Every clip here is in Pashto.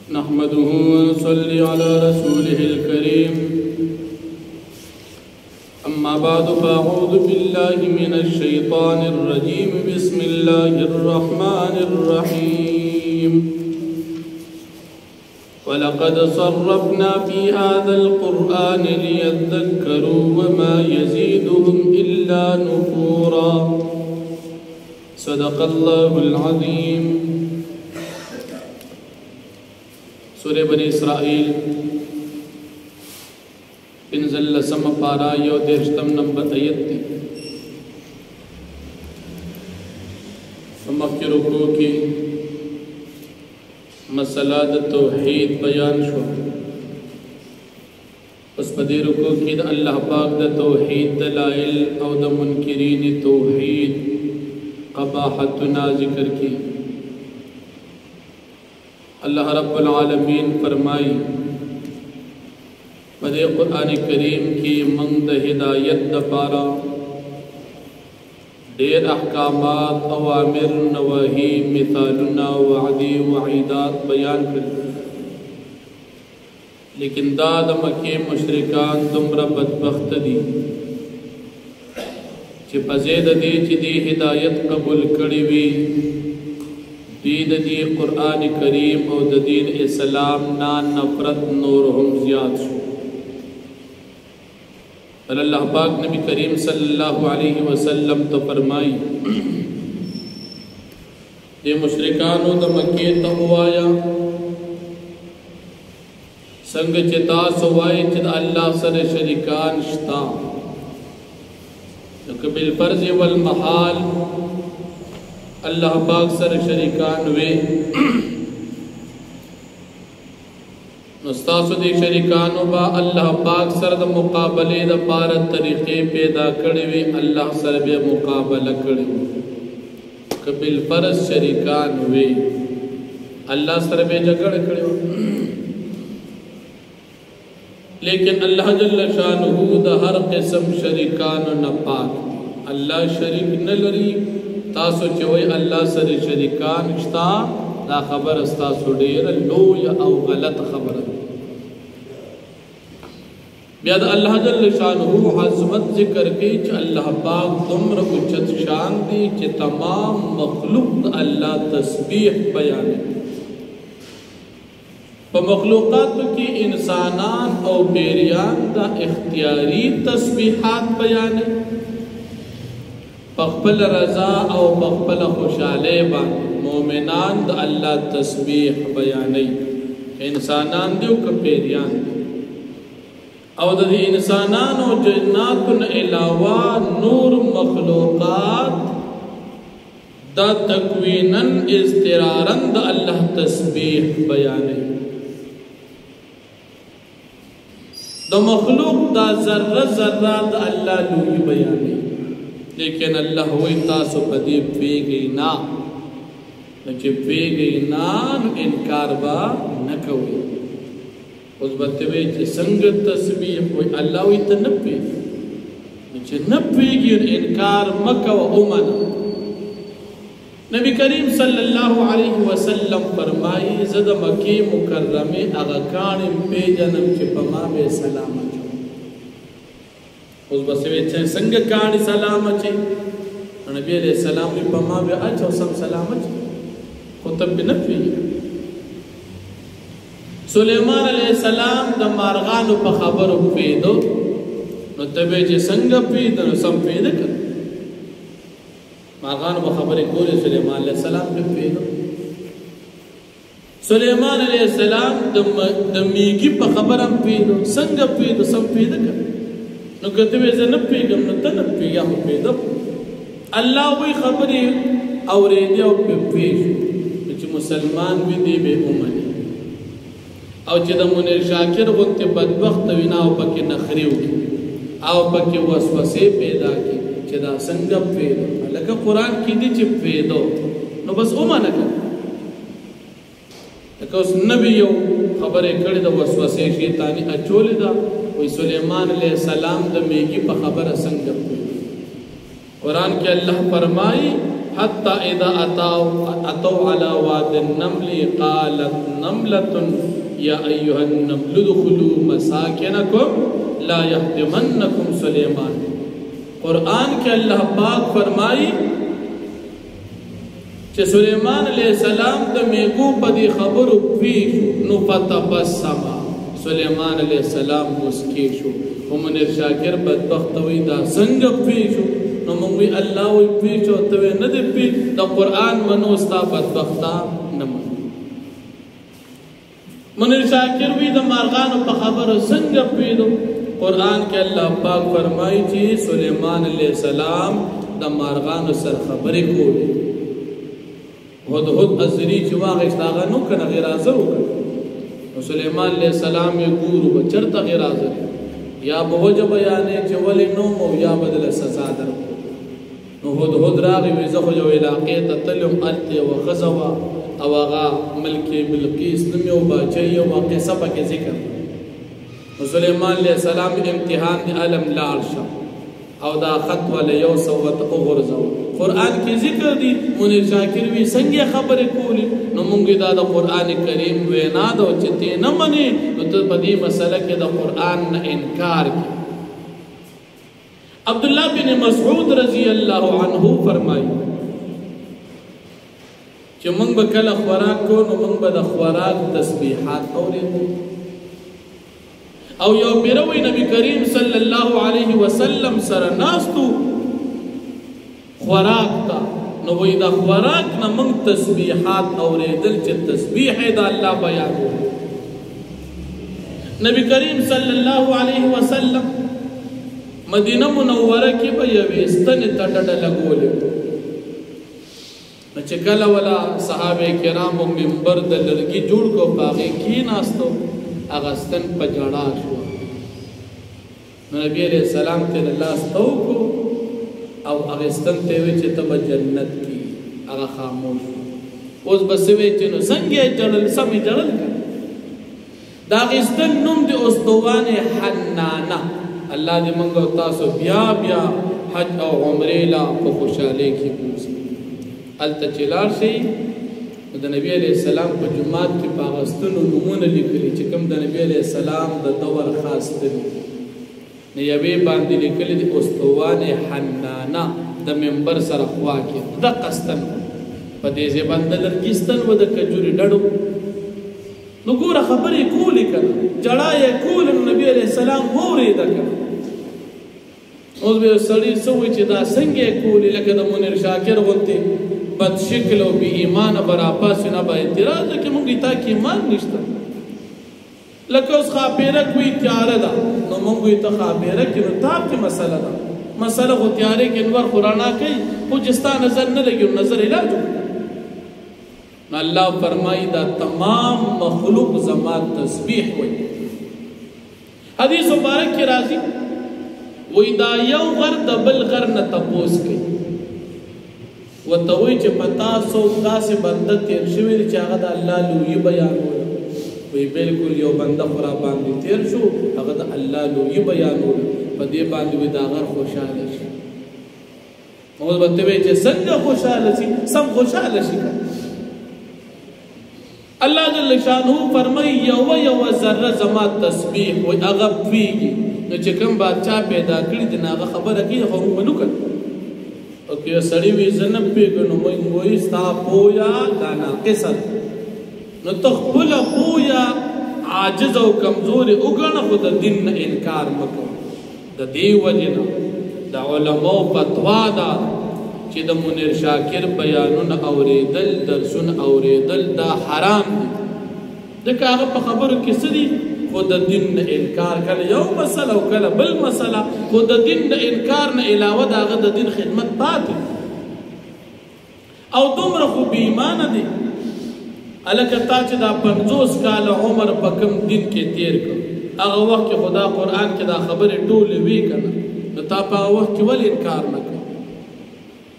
نحمده ونصلي على رسوله الكريم أما بعد فأعوذ بالله من الشيطان الرجيم بسم الله الرحمن الرحيم ولقد صرفنا في هذا القرآن ليذكروا وما يزيدهم إلا نفورا صدق الله العظيم سورة بني اسرائیل انزل لسم پارا یو دیرشتم نمبر آیت تی مکی رکو کی مسئلہ دا توحید بیان شو اس پدی رکو کی دا اللہ پاک دا توحید دلائل او دا منکرین توحید قباحتنا ذکر کی اللہ رب العالمین فرمائی بدے قرآن کریم کی منگ ہدایت دا پارا دیر احکامات اوامر نواہی مثالنا وعدی وعیدات بیان کر لیکن داد مکی مشرکان تمرا بدبخت دی چی پزید دی چی دی ہدایت قبول کری وی دید دی قرآن کریم او دین اسلام نان نفرت نورہم زیاد شو اللہ پاک نبی کریم صلی اللہ علیہ وسلم تو فرمائی یہ مشرکانو دا مکی تموایا سنگ چتا سوائی چد اللہ سر شرکان شتا بالفرض والمحال اللہ پاک سر شریکان وے نستاسو دی شریکانو با اللہ پاک سر دا مقابلے دا پارت طریقے پیدا کڑے وے اللہ سر بے مقابلہ کڑے وے کبیل فرض شریکان وے اللہ سر بے جگڑ کڑے وے لیکن اللہ جل شانہو دا ہر قسم شریکانو نپاک اللہ شریک نلری تاسو چوئی اللہ سر شریکان اشتا دا خبر استاسو دیر لو یا او غلط خبر بیاد اللہ جل شانہو حضمت ذکر کی چھ اللہ پاک دمر اچت شان دی چھ تمام مخلوق دا اللہ تسبیح بیانے پا مخلوقات کی انسانان او بیریان دا اختیاری تسبیحات بیانے پخپل رضا او پخپل خوشالے بان مومنان دا اللہ تسبیح بیانی انسانان دیو کپیریان او دا دی انسانان و جناتن علاوہ نور مخلوقات دا تکوینن اضطرارن دا اللہ تسبیح بیانی دا مخلوق دا ذرہ ذرہ دا اللہ لوی بیانی لیکن اللہ ہوئی تاسو پدی پیگئی نا نچے پیگئی نا انکار با نکوئی اس بطوئی چے سنگ تسبیح ہوئی اللہ ہوئی تا نپیگئی نچے نپیگئی انکار مکہ و امنا نبی کریم صلی اللہ علیہ وسلم فرمائی زد مکی مکرمی اغاکان پی جنم چے پما بے سلامت اس بسوی چھے سنگ کانی سلام اچھی نبی علیہ السلام بھی پما بھی اچھا سم سلام اچھی خطب بھی نفی سلیمان علیہ السلام دا مارغانو پا خبرو پیدو نو تبی چھے سنگ پیدو نو سم پیدو کر مارغانو پا خبری کولی سلیمان علیہ السلام بھی پیدو سلیمان علیہ السلام دا میگی پا خبرم پیدو سنگ پیدو سم پیدو کر نو کتوی زن پیگم نو تن پیگم پیدم اللہ وی خبری اوریدی او پیش چی مسلمان بھی دی بے امنی او چی دا منیر شاکر غنتی بدبخت وینا او پاکی نخریو کی او پاکی وسوسے پیدا کی چی دا سنگم پیدو لکہ قرآن کی دی چی پیدو نو بس امنکا لکہ اس نبیو خبری کردی دا وسوسے شیطانی اچولی دا وی سلیمان علیہ السلام دا میگی پا خبر سنگم قرآن کے اللہ فرمائی حتى اذا اتوا على واد النمل قالت نملة يا ايها النمل ادخلوا مساكنكم لا يهدمنكم سليمان. قرآن کے اللہ پاک فرمائی کہ سلیمان علیہ السلام دا میگو پدی خبر پیشو نو فتبسما سلیمان علیہ السلام مسکیشو ومنیر شاکر بدبختوی دا سنگ پیشو نو منگوی اللہ وی پیشو توی ندی پیش دا قرآن منوستا بدبختا نمو منیر شاکر وی دا مارغانو پا خبر سنگ پیدو قرآن کے اللہ پاک فرمائی چی سلیمان علیہ السلام دا مارغانو سر خبری کولی خود خود ازری چی واقع اشتاغا نو کنا غیر آزر ہو کنا سلیمان علیہ السلام یہ گورو بچرتا غیر آزر یا بوجہ بیانے چی ولی نومو یا بدل سزا در نو خود خود راغی ویزخو جو علاقی تتلیم التی و خزوا او آغا ملکی بلقیس نمیو باچی و قصہ پا کے ذکر سلیمان علیہ السلام امتحان دی علم لارشا او دا خط والا یو سوت اغرزو قرآن کی ذکر دی منیر شاکر وی سنگی خبر کولی نو منگی دا قرآن کریم وینا دا چتی نمانی نو تا پدی مسئلہ کی دا قرآن نا انکار کی. عبداللہ بن مسعود رضی اللہ عنہ فرمائی چی منگ بکل خوراک کو نو منگ با دا خوراک تسبیحات اولی کو او یو پیروی نبی کریم صلی اللہ علیہ وسلم سر ناستو خوراک تا نو وی دا خوراک نا منگ تسبیحات اور دل چه تسبیح دا اللہ بیانو نبی کریم صلی اللہ علیہ وسلم مدینہ منورہ کی بیویستن تٹڑ لگولے چکل والا صحابہ کرام و منبر دا لرگی جوڑ کو باغی کی ناستو اغستن پا جڑا شوا نبی علیہ السلام تیل اللہ استو کو او اغستن تیوی چی تبا جنت کی اغا خاموش اوز بسوی چی نو سنگی جڑل سمی جڑل کر دا اغستن نم دی استوان حنانا اللہ دی منگو تاسو بیا بیا حج او عمریلا پا خوشالے کی پوسی علتا چلار شئی دا نبی علیہ السلام پا جماعت کی پاغستنو نمون لکلی چکم دا نبی علیہ السلام دا دور خاص دلی نیوی باندی لکلی دی استوان حنانا دا منبر سر خواکی دا قستن پا دیزی باند لرگستن و دا کجوری ڈڑو نو گورا خبری کولی کنا جڑای کول نبی علیہ السلام موری دا کنا اوز بے سڑی سوی چی دا سنگی کولی لکه دا منیر شاکر غنتی بد شکل و بی ایمان برا پاسی نا با اعتراض لکه منگی تا کی ایمان نشتا لکه اس خاپیرک وی تیاره دا نو منگوی تا خاپیرک نو تاب کی مسئلہ دا مسئلہ خو تیاره کی انور خورانا کئی خو جستا نظر نلگی نظر علاجو اللہ فرمائی دا تمام مخلوق زمان تسبیح ہوئی حدیث مبارک کی راضی وی دا یو غر دا بل غر نتپوس کئی و توی چه پتا سو داس بنده تیر شوی دی چه آغا دا اللہ لوی بیان ہولا وی بلکل یو بنده خورا باندی تیر شو آغا دا اللہ لوی بیان ہولا پا دی باندی وی دا غر خوشحال شی موز بطوی چه سنگ خوشحال شی سم خوشحال شی اللہ جل شانہو فرمائی یو ذرہ زما تسبیح وی آغا پیگی نو چکم بادشاہ پیدا کری دن آغا خبر اکی خورو منو کر اوکی سڑی وی زنب پیگو نو منگوی ستا پویا لانا قصر نو تخبلا پویا عاجز و کمزور اگن خود دن انکار مکو دا دی وجنا دا علماء فتوا دا چی دا منیر شاکر بیانون اوریدل درسون اوریدل دا حرام دی دکا آغا پا خبرو کسی دی خود دن انکار کل یو مسئلہ و کل بل مسئلہ خود دن انکار نا علاوہ دا آغا دا دن خدمت پاتی او دمر خو بیمان دی علکتا چی دا 50 کال عمر پا کم دن کے تیر کر آغا وقت خدا قرآن کے دا خبر ٹولی وی کنا نتا پا وقت کی ولی انکار نکر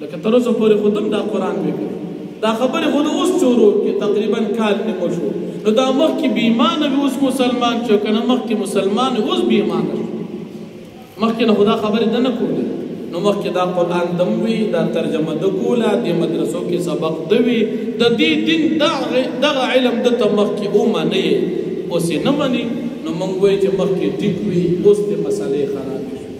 لیکن تروسو پوری خودم دا قرآن وی کنا دا خبر خود اس چورو کہ تقریباً کال نمو شو نو دا مخ کی بیمان بھی اس مسلمان چو کنا مخ کی مسلمان اس بیمان مخ کی نا خدا خبر دا نکو لے نو مخکې دا قرآن دم وي دا ترجمه د کوله دې مدرسو کې سبق د وي د دې دین دغه علم دته مخکې ومنئ اوس یې نه مني نو موږ وایو چې مخکې ټیک وي اوس دې مسلې خرابې شوې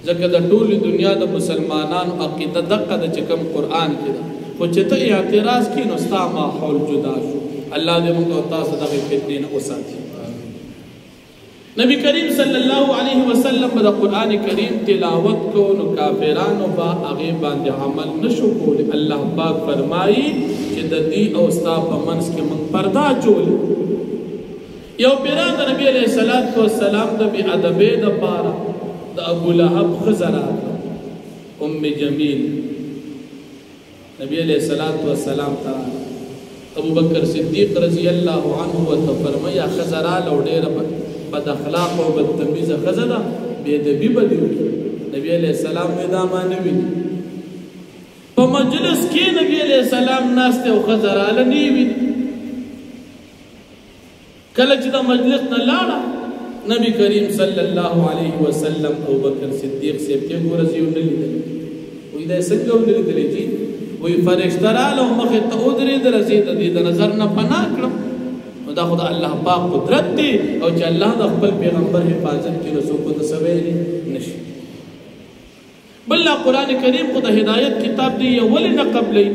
ځکه د ټولې دنیا د مسلمانانو عقیده دقه ده چې کوم قرآن کې ده خو چې ته اعتراض کړې نو ستا ماحول جدا شو الله دې موږ او تاسو دغې فتنې نه وساتي نبی کریم صلی الله علیه وسلم به د قرآن کریم تلاوت کو نو کافرانو به هغې باندې عمل نشو کولی الله پاک فرمایي چې د دې او ستا په منځ کې موږ پرده اچولې یو پیران د نبی علیه السلام د بې ادبۍ دپاره د ابولهب ښځه راغله ام جمیل نبی علیه السلام ته ابو بکر صدیق رضی الله عنه ورته فرمایي ښځه راغله او ډېره بد اخلاق او بدتمیزه ښځه ده بې ادبي به دې وکړي نبی علیه السلام وایي دا ما نه ویني په مجلس کې نبی علیه السلام ناست دی او ښځه راغله نه یې ویني کله چې د مجلس نه لاړه نبی کریم صلی الله علیه وسلم ابو بکر صدیق صاحب ته ګوره زه یې ونه لیدلی وایي دا یې څنګه ونه لیدلی جي وایي فرشته راغله او مخې ته ودرېدله زه یې د دې د نظر نه پناه کړم نو دا خو د الله پاک قدرت دی او چې الله د خپل پیغمبر حفاظت کړي نو څوک ورته څه ویلی نشي بل قرآن کریم خو د هدایت کتاب دی یې ولې نه قبلوي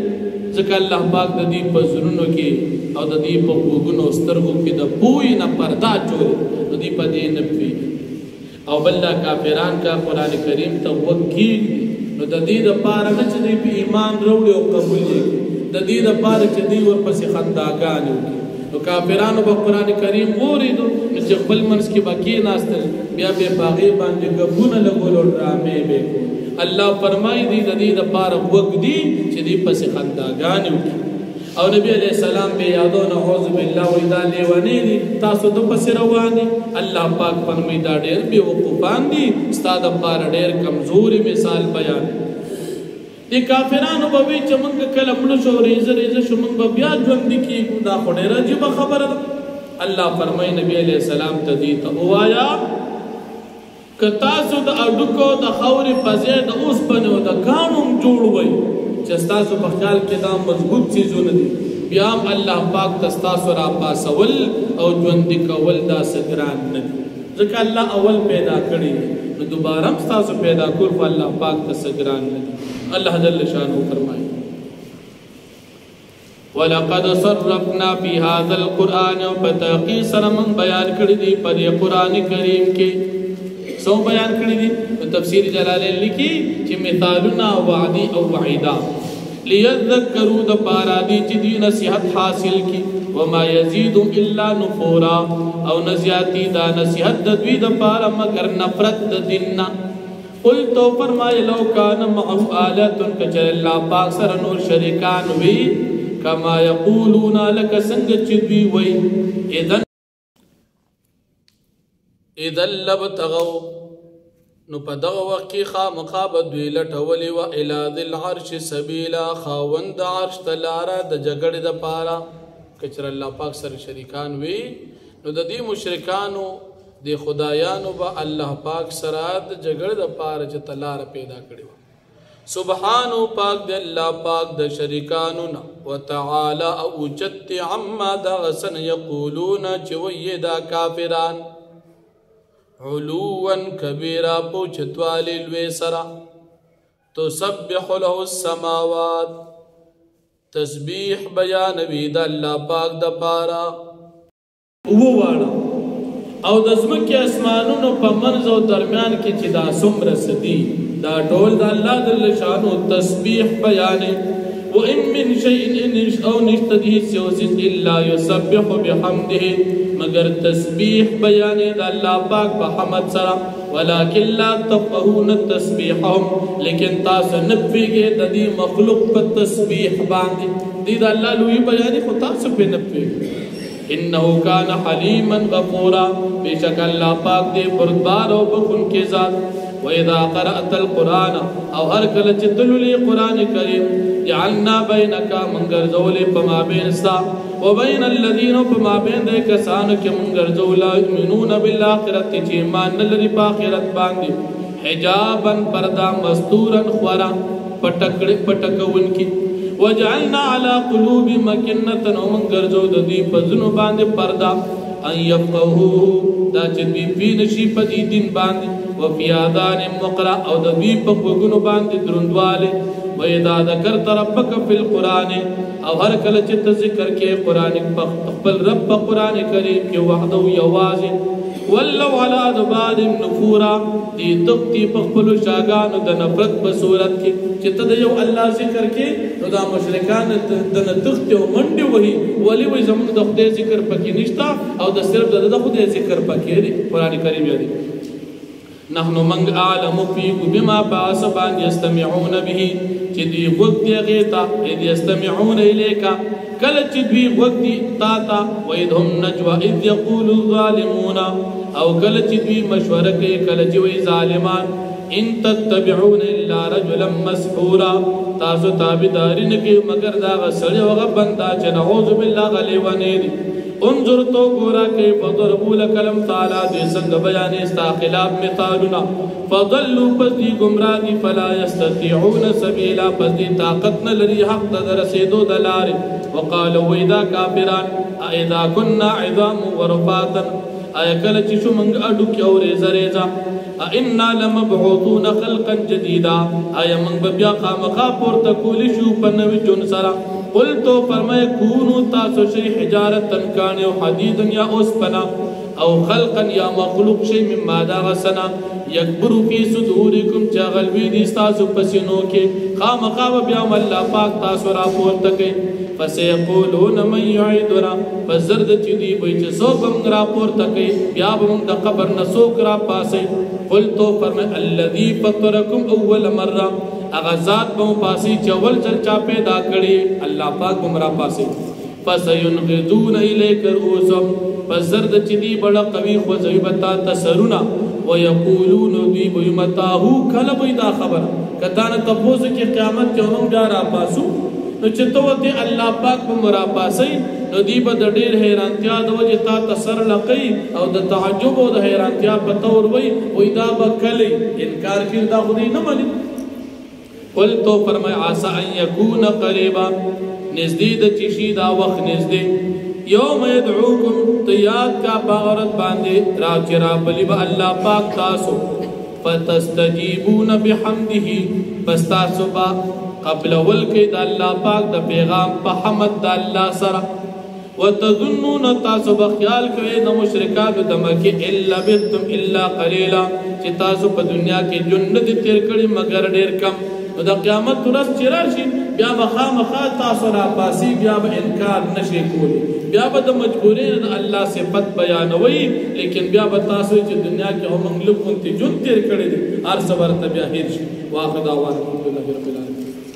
ځکه الله پاک د دې په زړونو کې او د دې په غوږونو او سترګو کې د پوهې نه پرده اچولې نو دوی په دې نه پوهېږي او بل دا کافران کا قرآن کریم ته غوږ کېږدي نو د دې دپاره نه چې دوی په ایمان راوړي او قبول یې کړي د دې دپاره چې دوی ورپسې خنداګانې وکړي نو کافرانو به قرآن کریم واورېدو نو چې خپل منځ کې به کېناستل بیا به یې په هغې باندې ګپونه لګول او ډرامې به یې کول الله فرمایي دوی د دې دپاره غوږ دي چې دوی پسې خنداګانې وکړي او نبی علیه السلام به یادو نعوذ بالله وایي دا لیونې دي تاسو د پسې روان دي الله پاک فرمایي دا ډېر بېوقوفان دي ستا دپاره ډېر کمزوري مثال بیان دې کافرانو به وایي چې موږ کله مړه شو ریزه شو موږ به بیا ژوندي کېږو دا خو ډېره عجیبه خبره ده الله فرمایي نبی علیه السلام ته دې ته ووایه که تاسو د اډوکو د خاورې په ځای د اوسپنې او د کاڼو هم جوړ وئ چې ستاسو په خیال کې دا مضبوط څیزونه دي بیا هم الله پاک ته ستاسو راپاسول او ژوندي کول داسې ګران نه دي ځکه الله اول پیدا کړي نو دوباره هم ستاسو پیدا کول خو الله پاک ته څه ګران نه دي الله جل شانه فرمایي ولقد صرفنا في هذا القرآن او په تحقیق سره موږ بیان کړي دي په دې قرآن کریم کې سو بیان کړی دي تفسیر جلالین لیکي چې مثالونه وعدی او وعیدا لیذکروا د پارا دي چې دی نصیحت حاصل کی وما یزيد الا نفورا او نزیاتی دا نصیحت د دوی د پارا مگر نفرت د دیننا قل تو فرمای لو کان معه آلات کچر الله پاک سره نور شریکان وی کما یقولون لك څنګه چې دوی وی اذن لبتغوا نو په دغه وخت کې خامخا به دوی لټولې وه الی ذي العرش سبیلا خاوند عرش ته لاره د جګړې دپاره که چېرې الله پاک سره شریکان وي نو د دې مشرکانو د خدایانو به الله پاک سره د جګړې دپاره چې ته لاره پیدا کړې وه سبحانو پاک د الله پاک د شریکانو نه وتعالی او اوچت عما دغه څه نه یقولونه چې ویې دا کافران علوا کبیرا پوچتوالی لوی سرا تسبح له السماوات تسبیح بیانوی دا اللہ پاک دا پارا ووانا او د ځمکې اسمانونو په منځ او درمیان کې چې دا څومره څه دي دا ټول د الله جل شانو تسبیح بیانې وان من شیء او نشته دي هیڅ الا یسبح بحمده مگر تسبیح بیانې د الله پاک په حمد سره ولکن لا تفقهون تسبیحهم لیکن تاسو نه پوهیږئ د دې مخلوق په تسبیح باندې دې د الله لوی بیانې خو تاسو پرې نه پوهیږئ انه کان حلیما غفورا بیشک الله پاک دې بردبار او بخښونکی ذات واذا قرأت القرآن او هر کله چې تللی قرآن کریم جعلنا بینک منګر ذولې په مابین ستا وبین الذین په مابین د کسانو کې منګر ذولا یؤمنون بالآخرة چې ایمان نه لري په آخرت باندې حجابا پردا مستورا خورا پټکون کی وجعلنا على قلوب مكنة ومن ګرځو د دې په ځنو باندې پردا ان يفقهوه دا چې دوی پینشي په دې دین باندې وفي آذان مقرا او د دوی په وګونو باندې دروندواله وإذا ذكرت ربك في القرآن او هر کله چې ته ذکر کې قرآن خپل رب په قرآن کریم کې وحده یوازې ولو على ادبار نفورا دي تقتی په خپل شاګانو د نفرت په صورت کې چې ته د یو الله ذکر کې نو دا مشرکان د نتخت او منډي وهي ولی وي زموږ د خدای ذکر پکې نشتا او د صرف د خدای ذکر پکې دی قرآن کریم یادي نحن من اعلم فيكم بما باس بان يستمعون به چې دوی وخت دی غیتا اذ يستمعون اليك کله چې دوی وخت دی تا تا واذ هم نجوا اذ يقول الظالمون او کله چې دوی مشوره کوي کله چې وي ظالمان ان تتبعون الا رجلا مسحورا تاسو تابعدارین کې مگر دا غسړی وغه بندا چې نعوذ بالله غلی ونی انظر تو گورا کے فضربو لکلم تعالی دے سنگ بیانے استا خلاف مثالنا فضلو پس دی گمراہ دی فلا یستطیعون سبیلا پس دی طاقتنا لری حق در سیدو دلار وقالو ویدا کافران ایدا کننا عظام ورفاتا آیا کلچشو منگ اڈو کیو ریزا ریزا اینا لمبعوثون خلقا جدیدا آیا منگ ببیا خامقا پورتا کولی شو پنوی جن سرا قلتو فرمائے کونو تاسو شی حجارتن کانی و حدیدن یا اسپنا او خلقا یا مخلوق شی من مادا غسنا یکبرو فی صدورکم چا غلوی دیستاسو پسینو کے خام خواب بیام اللہ پاک تاسو را پورتا کے فسیقولون من یعیدنا فزرد چی دی بیچ سوک بمنگ را پورتا کے بیاب منگ دا قبر نسوک را پاسے قلتو فرمائے اللذی فطرکم اول مرہ اغزاد بم پاسی چول چل چا پیدا کړي الله پاک بمرا پاسي فسينغذون اليك رؤوسهم فزرد چدي بڑا قوي خو زيبتا تسرنا ويقولون دي بيمتاهو کله پیدا خبر کدان تپوس کی قیامت چونم بیا را پاسو نو چتوته الله پاک بمرا پاسي نو دی بد ډیر حیرانتیا د وجه تا تسر لقي او د تعجب او د حیرانتیا په تور وای وای دا بکلی انکار کړه دا خو نه مانی قلتو فرمائے عاسا ان یکون قریبا نزدید چشی دا وقت نزدی یوم یدعوکم تیاد کا باغرت باندے را چرا بلی با اللہ پاک تاسو فتستجیبون بحمده پس تاسو با قبل ولکی دا اللہ پاک دا پیغام پا حمد دا اللہ سرا وتظنون تاسو بخیال کوئے دا مشرکات دا مکی الا بتم الا قلیلا چی تاسو پا دنیا کی جنت تیر کری مگر دیر کم دا قیامت ترس چرار شي بیا بخامخا تاسو را پاسی بیا به انکار نشي کولی بیا به د مجبورین د الله صفت بیانوي لیکن بیا به تاسو چې دنیا کې هم موږ لږ جون تیر کړی دي هر صبر ته بیا هیر شي واخذ دعوانا الحمد لله رب العالمین